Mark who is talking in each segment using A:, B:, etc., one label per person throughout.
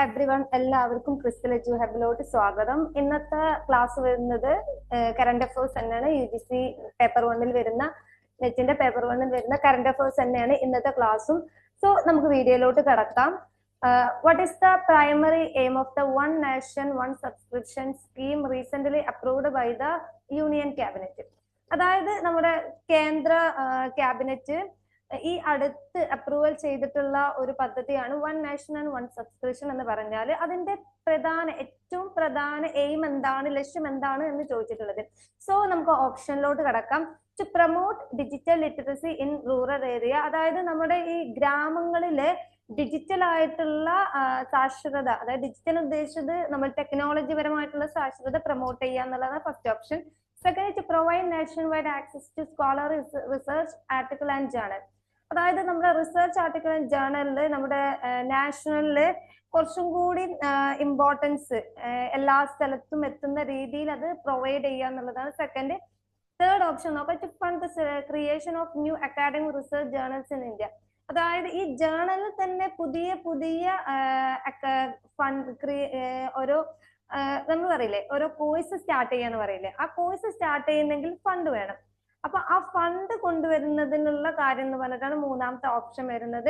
A: Everyone എല്ലാവർക്കും crystal edu ഹബിലോട്ട് സ്വാഗതം. ഇന്നത്തെ ക്ലാസ് വരുന്നത് കറണ്ട് അഫയേഴ്സ് തന്നെയാണ്. UGC പേപ്പർ 1 വരുന്ന നെറ്റിന്റെ പേപ്പർ 1 വരുന്ന കറണ്ട് അഫയേഴ്സ് തന്നെയാണ് ഇന്നത്തെ ക്ലാസ്സും. സോ നമുക്ക് വീഡിയോയിലോട്ട് കടക്കാം. What is the primary aim of the one nation one subscription scheme recently approved by the union cabinet? അതായത് നമ്മുടെ കേന്ദ്ര ക്യാബിനറ്റ് ഈ അടുത്ത് അപ്രൂവൽ ചെയ്തിട്ടുള്ള ഒരു പദ്ധതിയാണ് one nation and one subscription എന്ന് പറഞ്ഞാൽ അതിന്റെ ഏറ്റവും പ്രധാന എയിം എന്താണ്, ലക്ഷ്യം എന്താണ് എന്ന് ചോദിച്ചിട്ടുള്ളത്. സോ നമുക്ക് ഓപ്ഷനിലോട്ട് കടക്കാം. To promote digital literacy in rural area, അതായത് നമ്മുടെ ഈ ഗ്രാമങ്ങളിലെ ഡിജിറ്റൽ ആയിട്ടുള്ള സാക്ഷരത, അതായത് ഡിജിറ്റൽ ഉദ്ദേശിച്ചത് നമ്മൾ ടെക്നോളജി പരമായിട്ടുള്ള സാക്ഷരത പ്രൊമോട്ട് ചെയ്യുക എന്നുള്ളതാണ് first option. Second, to provide nation wide access to scholar research article and journal, അതായത് നമ്മുടെ റിസർച്ച് ആർട്ടിക്കിൾ ആൻഡ് ജേണലില് നമ്മുടെ നാഷണലില് കുറച്ചും കൂടി ഇമ്പോർട്ടൻസ് എല്ലാ സ്ഥലത്തും എത്തുന്ന രീതിയിൽ അത് പ്രൊവൈഡ് ചെയ്യുക എന്നുള്ളതാണ് സെക്കൻഡ്. തേർഡ് ഓപ്ഷൻ നോക്കാം, to fund the creation of new academic research journals in India, അതായത് ഈ ജേണലിൽ തന്നെ പുതിയ പുതിയ ഫണ്ട് ഓരോ നമ്മൾ പറയില്ലേ ഓരോ കോഴ്സ് സ്റ്റാർട്ട് ചെയ്യാന്ന് പറയില്ലേ, ആ കോഴ്സ് സ്റ്റാർട്ട് ചെയ്യുന്നെങ്കിൽ ഫണ്ട് വേണം. അപ്പൊ ആ ഫണ്ട് കൊണ്ടുവരുന്നതിനുള്ള കാര്യം എന്ന് പറഞ്ഞിട്ടാണ് മൂന്നാമത്തെ ഓപ്ഷൻ വരുന്നത്.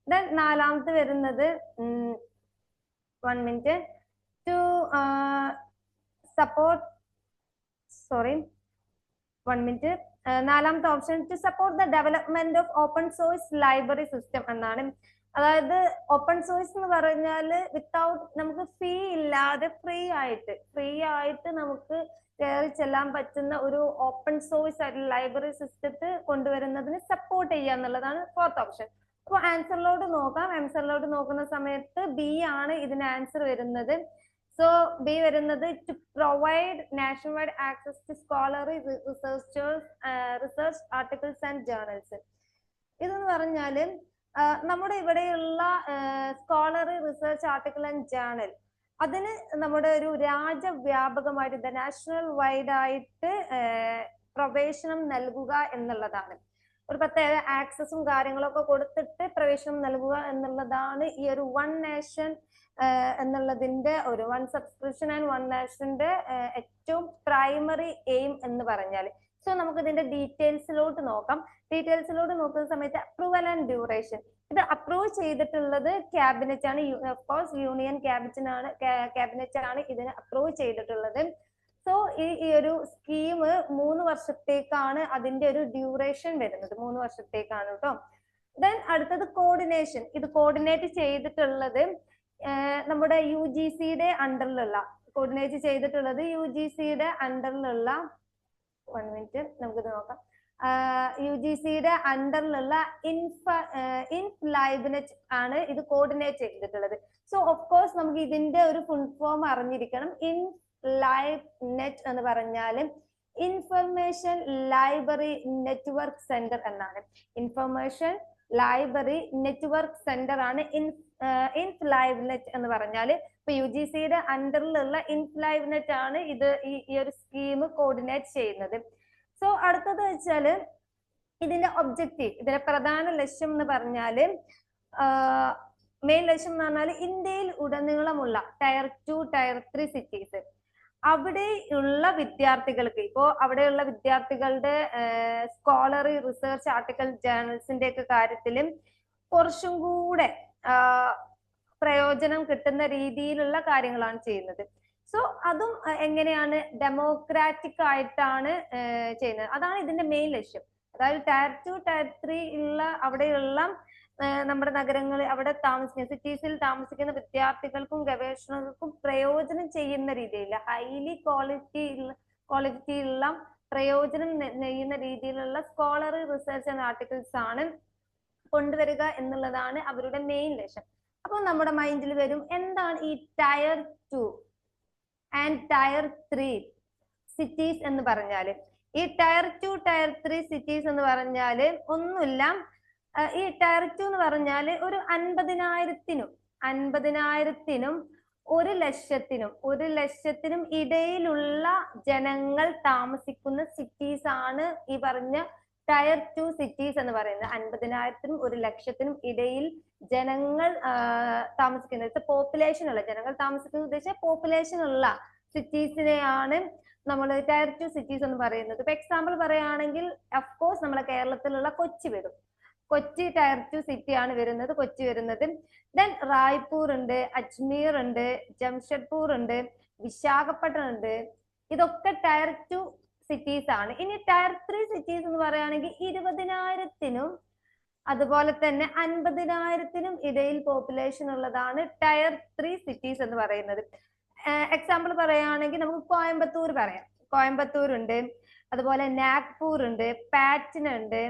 A: ദെൻ നാലാമത്തെ വരുന്നത് ടു സപ്പോർട്ട് നാലാമത്തെ option to support the development of open source library system എന്നാണ്. അതായത് ഓപ്പൺ സോഴ്സ് എന്ന് പറഞ്ഞാല് വിത്തൗട്ട് നമുക്ക് ഫീ ഇല്ലാതെ ഫ്രീ ആയിട്ട് നമുക്ക് കയറി ചെല്ലാൻ പറ്റുന്ന ഒരു ഓപ്പൺ സോഴ്സ് ആയിട്ടുള്ള ലൈബ്രറി സിസ്റ്റത്തെ കൊണ്ടുവരുന്നതിന് സപ്പോർട്ട് ചെയ്യുക എന്നുള്ളതാണ് ഫോർത്ത് ഓപ്ഷൻ. അപ്പൊ ആൻസറിലോട്ട് നോക്കാം. ആൻസറിലോട്ട് നോക്കുന്ന സമയത്ത് ബി ആണ് ഇതിന് ആൻസർ വരുന്നത്. സോ ബി വരുന്നത് to provide nation wide access to scholarly research articles and journals. ഇതെന്ന് പറഞ്ഞാല് നമ്മുടെ ഇവിടെയുള്ള scholarly research article and journal അതിന് നമ്മുടെ ഒരു രാജ്യവ്യാപകമായിട്ട് ഇന്റർനാഷണൽ വൈഡ് ആയിട്ട് പ്രവേശനം നൽകുക എന്നുള്ളതാണ്. ഒരു പ്രത്യേക ആക്സസും കാര്യങ്ങളൊക്കെ കൊടുത്തിട്ട് പ്രവേശനം നൽകുക എന്നുള്ളതാണ് ഈ ഒരു വൺ നേഷൻ എന്നുള്ളതിന്റെ ഒരു വൺ സബ്സ്ക്രിപ്ഷൻ ആൻഡ് വൺ നാഷന്റെ ഏറ്റവും പ്രൈമറി എയിം എന്ന് പറഞ്ഞാൽ. സോ നമുക്ക് ഇതിന്റെ ഡീറ്റെയിൽസിലോട്ട് നോക്കാം. ഡീറ്റെയിൽസിലോട്ട് നോക്കുന്ന സമയത്ത് അപ്രൂവൽ ആൻഡ് ഡ്യൂറേഷൻ, ഇത് അപ്രൂവ് ചെയ്തിട്ടുള്ളത് ക്യാബിനറ്റ് ആണ്. ഓഫ്കോഴ്സ് യൂണിയൻ ക്യാബിനറ്റ് ആണ് ഇതിന് അപ്രൂവ് ചെയ്തിട്ടുള്ളത്. സോ ഈ ഒരു സ്കീം 3 വർഷത്തേക്കാണ് അതിന്റെ ഒരു ഡ്യൂറേഷൻ വരുന്നത്, 3 വർഷത്തേക്കാണ് കേട്ടോ. ദെൻ അടുത്തത് കോർഡിനേഷൻ, ഇത് കോർഡിനേറ്റ് ചെയ്തിട്ടുള്ളത് നമ്മുടെ UGCയുടെ അണ്ടറിലുള്ള നമുക്കിത് നോക്കാം. UGCയുടെ അണ്ടറിലുള്ള ഇൻഫ്ലൈബ്നെറ്റ് ആണ് ഇത് കോർഡിനേറ്റ് ചെയ്തിട്ടുള്ളത്. സോ ഓഫ് കോഴ്സ് നമുക്ക് ഇതിന്റെ ഒരു ഫുൾ ഫോം അറിഞ്ഞിരിക്കണം. ഇൻഫ്ലൈബ്നെറ്റ് എന്ന് പറഞ്ഞാൽ ഇൻഫർമേഷൻ ലൈബ്രറി നെറ്റ്വർക്ക് സെന്റർ എന്നാണ്. ഇൻഫർമേഷൻ ലൈബ്രറി നെറ്റ്വർക്ക് സെന്റർ ആണ് ഇൻഫ്ലൈബ്നെറ്റ് എന്ന് പറഞ്ഞാൽ. ഇപ്പൊ UGCയുടെ അണ്ടറിലുള്ള ഇൻഫ്ലൈബ്നെറ്റ് ആണ് ഇത് ഈ ഒരു സ്കീം കോർഡിനേറ്റ് ചെയ്യുന്നത്. സോ അടുത്തത് വെച്ചാല് ഇതിന്റെ ഒബ്ജക്റ്റീവ്, ഇതിന്റെ പ്രധാന ലക്ഷ്യം എന്ന് പറഞ്ഞാല് മെയിൻ ലക്ഷ്യം എന്ന് പറഞ്ഞാൽ ഇന്ത്യയിൽ ഉടനീളമുള്ള ടയർ 2 ടയർ 3 സിറ്റീസ് അവിടെയുള്ള വിദ്യാർത്ഥികൾക്ക്, അവിടെയുള്ള വിദ്യാർത്ഥികളുടെ സ്കോളറി റിസർച്ച് ആർട്ടിക്കൽ ജേർണൽസിന്റെ ഒക്കെ കാര്യത്തിലും കുറച്ചും കൂടെ പ്രയോജനം കിട്ടുന്ന രീതിയിലുള്ള കാര്യങ്ങളാണ് ചെയ്യുന്നത്. സോ അതും എങ്ങനെയാണ് ഡെമോക്രാറ്റിക് ആയിട്ടാണ് ചെയ്യുന്നത്, അതാണ് ഇതിന്റെ മെയിൻ ലക്ഷ്യം. അതായത് ടയർ 2 ടയർ 3 ഉള്ള അവിടെയുള്ള നമ്മുടെ നഗരങ്ങളിൽ അവിടെ താമസിക്കുന്ന സിറ്റീസിൽ താമസിക്കുന്ന വിദ്യാർത്ഥികൾക്കും ഗവേഷകർക്കും പ്രയോജനം ചെയ്യുന്ന രീതിയിൽ ഹൈലി ക്വാളിറ്റി ഉള്ള പ്രയോജനം ചെയ്യുന്ന രീതിയിലുള്ള സ്കോളറി റിസർച്ച് ആൻഡ് ആർട്ടിക്കിൾസ് ആണ് കൊണ്ടുവരിക എന്നുള്ളതാണ് അവരുടെ മെയിൻ ലക്ഷ്യം. അപ്പൊ നമ്മുടെ മൈൻഡിൽ വരും എന്താണ് ഈ ടയർ 2 ആൻഡ് ടയർ 3 സിറ്റീസ് എന്ന് പറഞ്ഞാല്. ഈ ടയർ 2 ടയർ 3 സിറ്റീസ് എന്ന് പറഞ്ഞാല് ഒന്നുമില്ല, ഈ ടയർ 2 എന്ന് പറഞ്ഞാല് ഒരു 50,000-നും 1,00,000-നും ഇടയിലുള്ള ജനങ്ങൾ താമസിക്കുന്ന സിറ്റീസ് ആണ് ഈ പറഞ്ഞ ടയർ 2 സിറ്റീസ് എന്ന് പറയുന്നത് 50,000-നും 1,00,000-നും ഇടയിൽ ജനങ്ങൾ താമസിക്കുന്ന പോപ്പുലേഷൻ ഉള്ള ജനങ്ങൾ താമസിക്കുന്ന ഉദ്ദേശിച്ച പോപ്പുലേഷൻ ഉള്ള സിറ്റീസിനെയാണ് നമ്മൾ ടയർ 2 സിറ്റീസ് എന്ന് പറയുന്നത്. ഇപ്പൊ എക്സാമ്പിൾ പറയുകയാണെങ്കിൽ അഫ്കോഴ്സ് നമ്മളെ കേരളത്തിലുള്ള കൊച്ചി വരും. കൊച്ചി ടയർ 2 സിറ്റി ആണ് വരുന്നത്, കൊച്ചി വരുന്നത്. ദെൻ റായ്പൂർ ഉണ്ട്, അജ്മീർ ഉണ്ട്, ജംഷഡ്പൂർ ഉണ്ട്, വിശാഖപട്ടണം ഉണ്ട്. ഇതൊക്കെ ടയർ 2 സിറ്റീസ് ആണ്. ഇനി ടയർ 3 സിറ്റീസ് എന്ന് പറയുകയാണെങ്കിൽ 20,000-നും അതുപോലെ തന്നെ 50,000-നും ഇടയിൽ പോപ്പുലേഷൻ ഉള്ളതാണ് ടയർ 3 സിറ്റീസ് എന്ന് പറയുന്നത്. എക്സാമ്പിൾ പറയുകയാണെങ്കിൽ നമുക്ക് കോയമ്പത്തൂർ പറയാം. കോയമ്പത്തൂർ ഉണ്ട്, അതുപോലെ നാഗ്പൂർ ഉണ്ട്, പാറ്റ്ന ഉണ്ട്,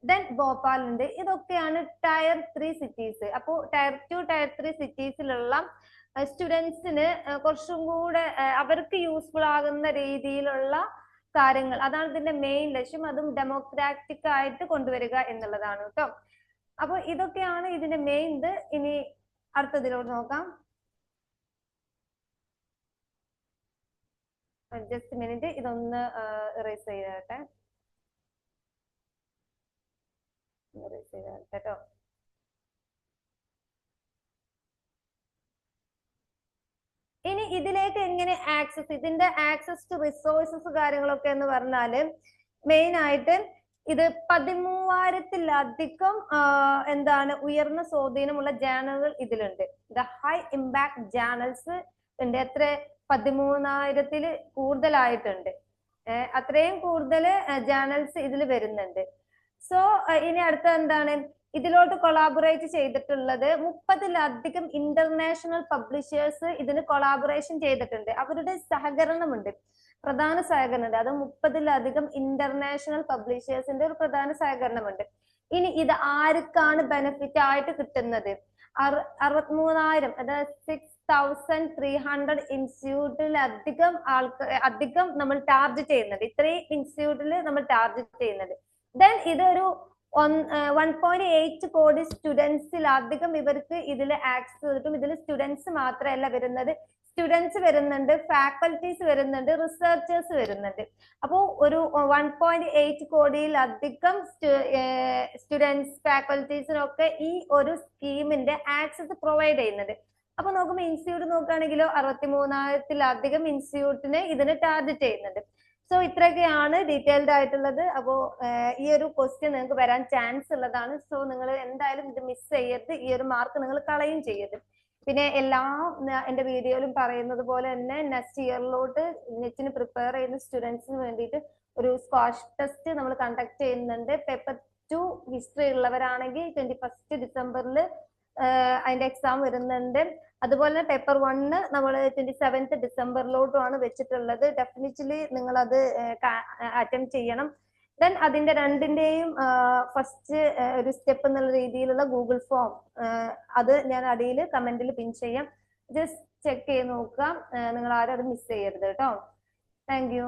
A: ദെൻ ഭോപ്പാൽ ഉണ്ട്. ഇതൊക്കെയാണ് ടയർ 3 സിറ്റീസ്. അപ്പോൾ ടയർ 2 ടയർ 3 സിറ്റീസിലുള്ള സ്റ്റുഡൻസിന് കുറച്ചും കൂടെ അവർക്ക് യൂസ്ഫുൾ ആകുന്ന രീതിയിലുള്ള കാര്യങ്ങൾ, അതാണ് ഇതിന്റെ മെയിൻ ലക്ഷ്യം. അതും ഡെമോക്രാറ്റിക് ആയിട്ട് കൊണ്ടുവരിക എന്നുള്ളതാണ് കേട്ടോ. അപ്പൊ ഇതൊക്കെയാണ് ഇതിന്റെ മെയിൻ ഇത്. ഇനി അടുത്തതിലോട്ട് നോക്കാം. ജസ്റ്റ് മിനിറ്റ്, ഇതൊന്ന് ഇറേസ് ചെയ്തേട്ടെ കേട്ടോ. ഇനി ഇതിലേക്ക് എങ്ങനെ ആക്സസ്, ഇതിന്റെ ആക്സസ് ടു റിസോഴ്സസ് കാര്യങ്ങളൊക്കെ എന്ന് പറഞ്ഞാല് മെയിൻ ആയിട്ട് ഇത് 13,000-ലധികം എന്താണ് ഉയർന്ന സ്വാധീനമുള്ള ജേണലുകൾ ഇതിലുണ്ട്. ദ ഹൈ ഇമ്പാക്ട് ജേണൽസ് ഉണ്ട്. എത്ര? 13,000-ൽ കൂടുതലായിട്ടുണ്ട്. അത്രയും കൂടുതൽ ജേണൽസ് ഇതിൽ വരുന്നുണ്ട്. സോ ഇനി അടുത്ത എന്താണ്, ഇതിലോട്ട് കൊളാബറേറ്റ് ചെയ്തിട്ടുള്ളത് 30-ലധികം ഇന്റർനാഷണൽ പബ്ലിഷേഴ്സ് ഇതിന് കൊളാബറേഷൻ ചെയ്തിട്ടുണ്ട്. അവരുടെ സഹകരണമുണ്ട്, പ്രധാന സഹകരണമുണ്ട്. അത് 30-ലധികം ഇന്റർനാഷണൽ പബ്ലിഷേഴ്സിന്റെ ഒരു പ്രധാന സഹകരണമുണ്ട്. ഇനി ഇത് ആർക്കാണ് ബെനിഫിറ്റ് ആയിട്ട് കിട്ടുന്നത്? 63,000, അതായത് 6,300 ഇൻസ്റ്റിറ്റ്യൂട്ടിലധികം അധികം നമ്മൾ ടാർഗറ്റ് ചെയ്യുന്നുണ്ട്. ഇത്രയും ഇൻസ്റ്റിറ്റ്യൂട്ടിൽ നമ്മൾ ടാർഗറ്റ് ചെയ്യുന്നുണ്ട്. ദെൻ ഇതൊരു 1.8 കോടി സ്റ്റുഡൻസിലധികം ഇവർക്ക് ഇതിൽ ആക്സസ് കിട്ടും. ഇതിൽ സ്റ്റുഡൻസ് മാത്രമല്ല വരുന്നത്, സ്റ്റുഡൻസ് വരുന്നുണ്ട്, ഫാക്കൽറ്റീസ് വരുന്നുണ്ട്, റിസർച്ചേഴ്സ് വരുന്നുണ്ട്. അപ്പോൾ ഒരു 1.8 കോടിയിലധികം സ്റ്റുഡൻസ് ഫാക്കൽറ്റീസിനൊക്കെ ഈ ഒരു സ്കീമിന്റെ ആക്സസ് പ്രൊവൈഡ് ചെയ്യുന്നുണ്ട്. അപ്പൊ നോക്കുമ്പോൾ ഇൻസ്റ്റിറ്റ്യൂട്ട് നോക്കുകയാണെങ്കിലോ 63,000-ലധികം ഇൻസ്റ്റിറ്റ്യൂട്ടിനെ ഇതിന് ടാർഗറ്റ് ചെയ്യുന്നുണ്ട്. സോ ഇത്രയൊക്കെയാണ് ഡീറ്റെയിൽഡ് ആയിട്ടുള്ളത്. അപ്പോൾ ഈ ഒരു ക്വസ്റ്റ്യൻ നിങ്ങൾക്ക് വരാൻ ചാൻസ് ഉള്ളതാണ്. സോ നിങ്ങൾ എന്തായാലും ഇത് മിസ് ചെയ്യരുത്, ഈ ഒരു മാർക്ക് നിങ്ങൾ കളയും ചെയ്യരുത്. പിന്നെ എല്ലാം എന്റെ വീഡിയോയിലും പറയുന്നത് പോലെ തന്നെ നെക്സ്റ്റ് ഇയറിലോട്ട് നെറ്റിന് പ്രിപ്പയർ ചെയ്യുന്ന സ്റ്റുഡൻസിന് വേണ്ടിയിട്ട് ഒരു സ്ക്വാഷ് ടെസ്റ്റ് നമ്മൾ കണ്ടക്ട് ചെയ്യുന്നുണ്ട്. പേപ്പർ 2 ഹിസ്റ്ററി ഉള്ളവരാണെങ്കിൽ 21 ഡിസംബറിൽ അതിന്റെ എക്സാം വരുന്നുണ്ട്. അതുപോലെ തന്നെ പേപ്പർ 1 നമ്മൾ 27 ഡിസംബറിലോട്ടുമാണ് വെച്ചിട്ടുള്ളത്. ഡെഫിനറ്റ്ലി നിങ്ങൾ അത് അറ്റംപ്റ്റ് ചെയ്യണം. ദെൻ അതിന്റെ രണ്ടിന്റെയും ഫസ്റ്റ് ഒരു സ്റ്റെപ്പ് എന്നുള്ള രീതിയിലുള്ള ഗൂഗിൾ ഫോം അത് ഞാൻ അടിയിൽ കമന്റിൽ പിൻ ചെയ്യാം. ജസ്റ്റ് ചെക്ക് ചെയ്ത് നോക്കാം. നിങ്ങൾ ആരും അത് മിസ് ചെയ്യരുത് കേട്ടോ. Thank you.